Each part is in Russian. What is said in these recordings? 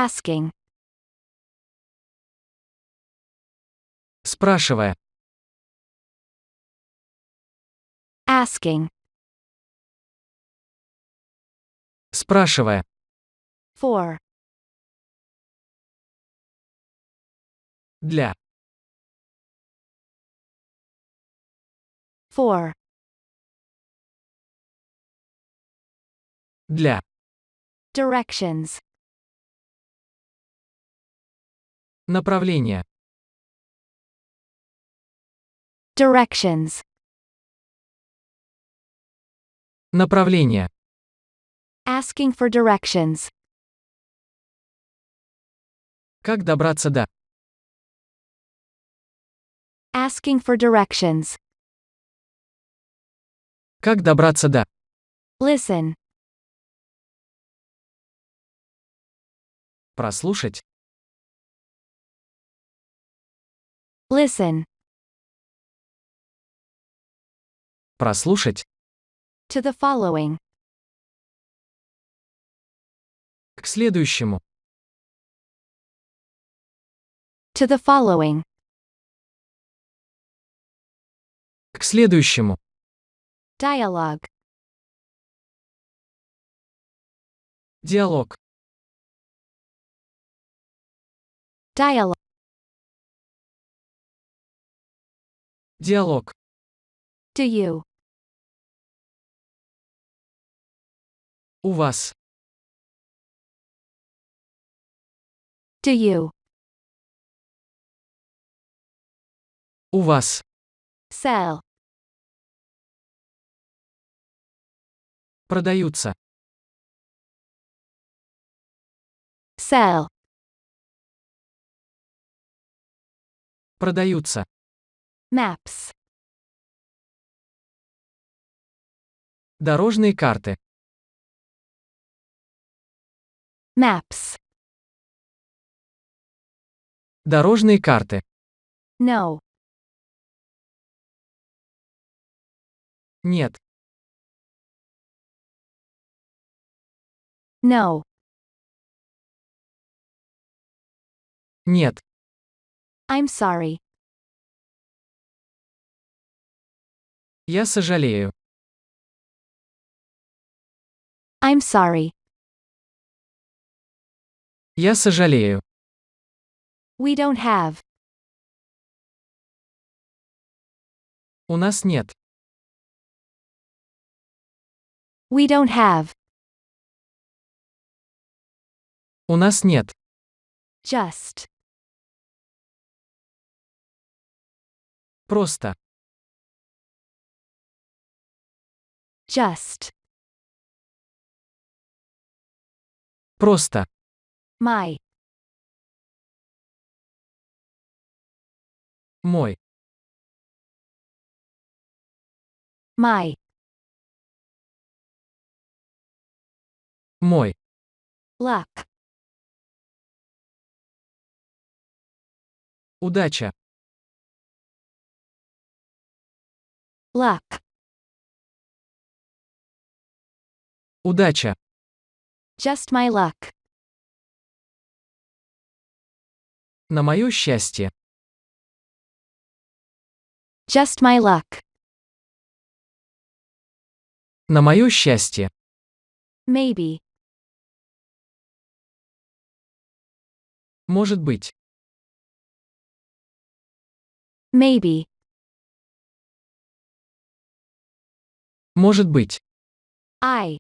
asking, Спрашивая. asking, Спрашивая. for, Для. for, Для. directions, Направление. directions, Направление. asking for directions, Как добраться до. asking for directions, Как добраться до. listen, Прослушать. listen, Прослушать. to the following, К следующему. to the following, К следующему. dialogue, Диалог. dialogue, Диалог. do you, У вас. do you, У вас. sell, Продаются. sell, Продаются. maps, Дорожные карты. maps, Дорожные карты. no, Нет. no, Нет. I'm sorry, Я сожалею. I'm sorry, Я сожалею. we don't have, У нас нет. we don't have, У нас нет. just, Просто. just, Просто. my, Мой. my, Мой. luck, Удача. luck, Удача. just my luck, На мое счастье. just my luck, На мое счастье. maybe, Может быть. maybe, Может быть. I,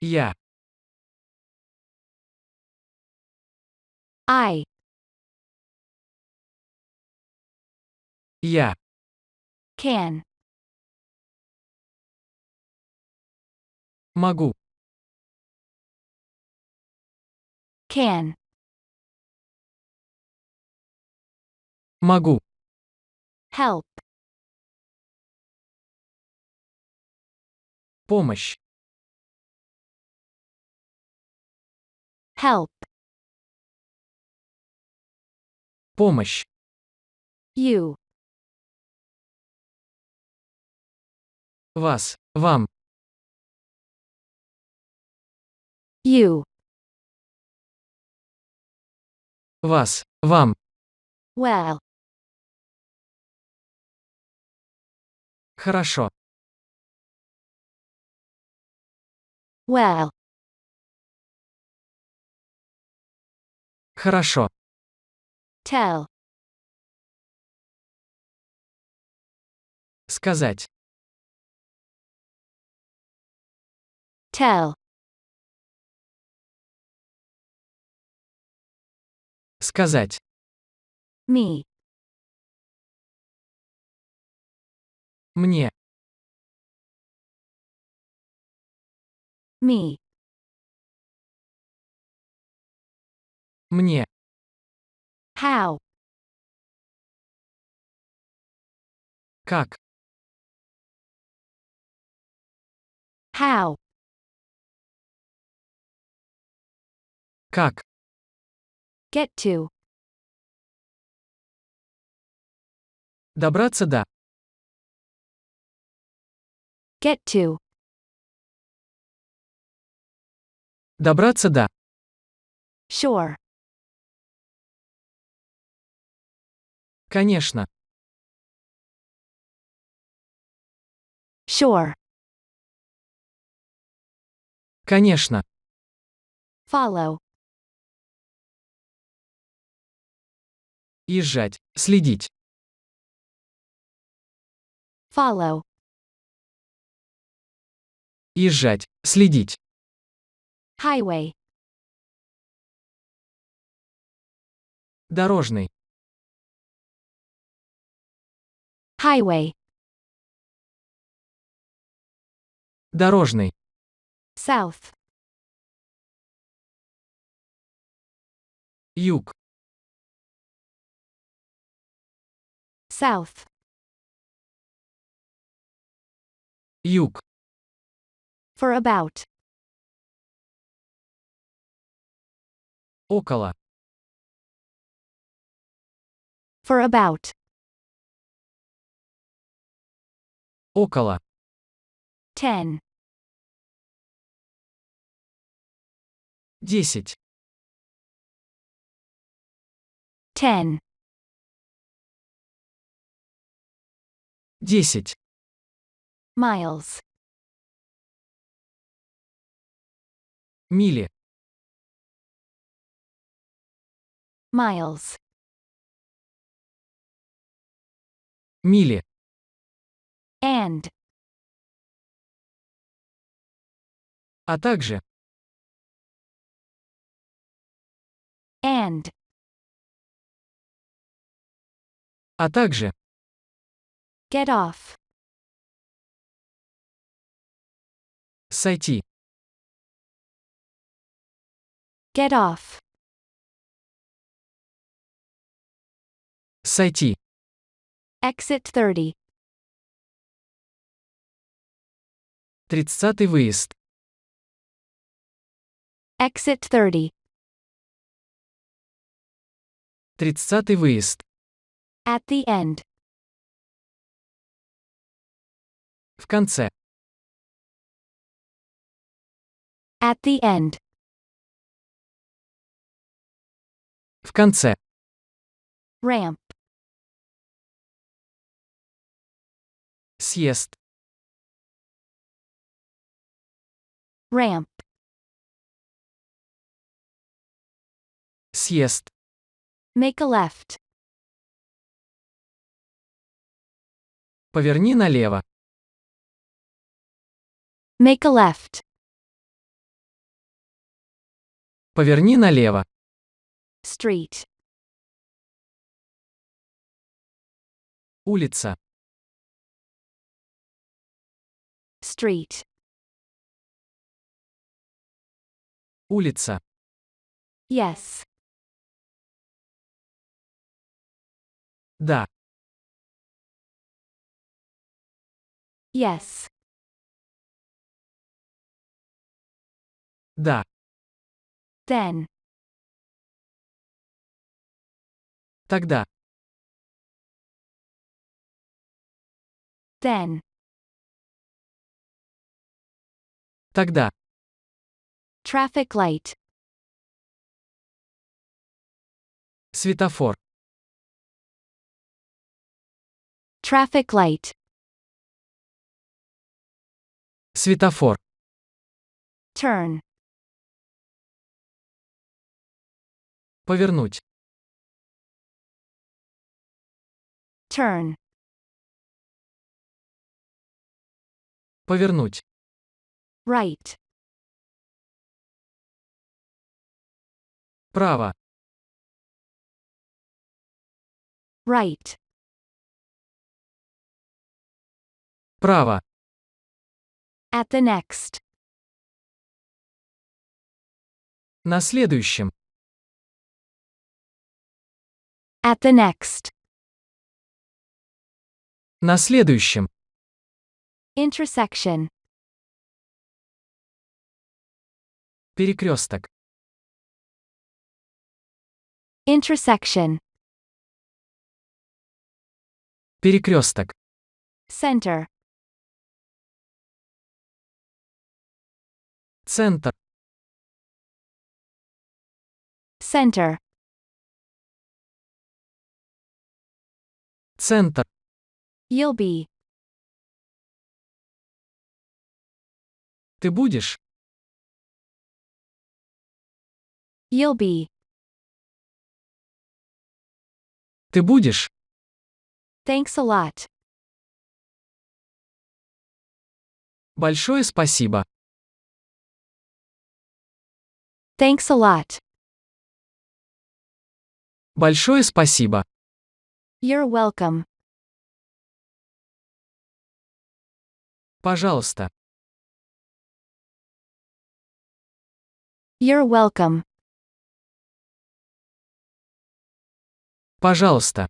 Я. I, Я. can, Могу. can, Могу. help, Помощь. help, Помощь. you, Вас. Вам. You. Вас, вам. Well. Хорошо. Well. Хорошо. Tell. Сказать. Tell. Сказать. Me. Мне. Me. Мне. How. Как. How. Как. Get to. Добраться до. Get to. Добраться до. Sure. Конечно. Sure. Конечно. Follow. Езжать. Следить. Follow. Езжать. Следить. Highway. Дорожный. Highway. Дорожный. South. Юг. South. Юг. For about. Около. For about. Около. 10. 10. 10. 10. Miles. Мили. Miles. Мили. And. А также. And. А также. Get off. Сойти. Get off. Сойти. Exit 30. 30-й выезд. Exit 30. 30-й выезд. At the end. В конце. At the end. В конце. Ramp. Съезд. Ramp. Съезд. Make a left. Поверни налево. Make a left. Поверни налево. Street. Улица. Street. Улица. Yes. Да. Yes. Да. Then. Тогда. Then. Тогда. Traffic light. Светофор. Traffic light. Светофор. Turn. Повернуть. Turn. Повернуть. Right. Право. Right. Право. At the next. На следующем. At the next. На следующем. Intersection. Перекрёсток. Intersection. Перекрёсток. Center. Центр. Center. Центр. You'll be. Ты будешь. You'll be. Ты будешь. Thanks a lot. Большое спасибо. Thanks a lot. Большое спасибо. You're welcome. Пожалуйста. You're welcome. Пожалуйста.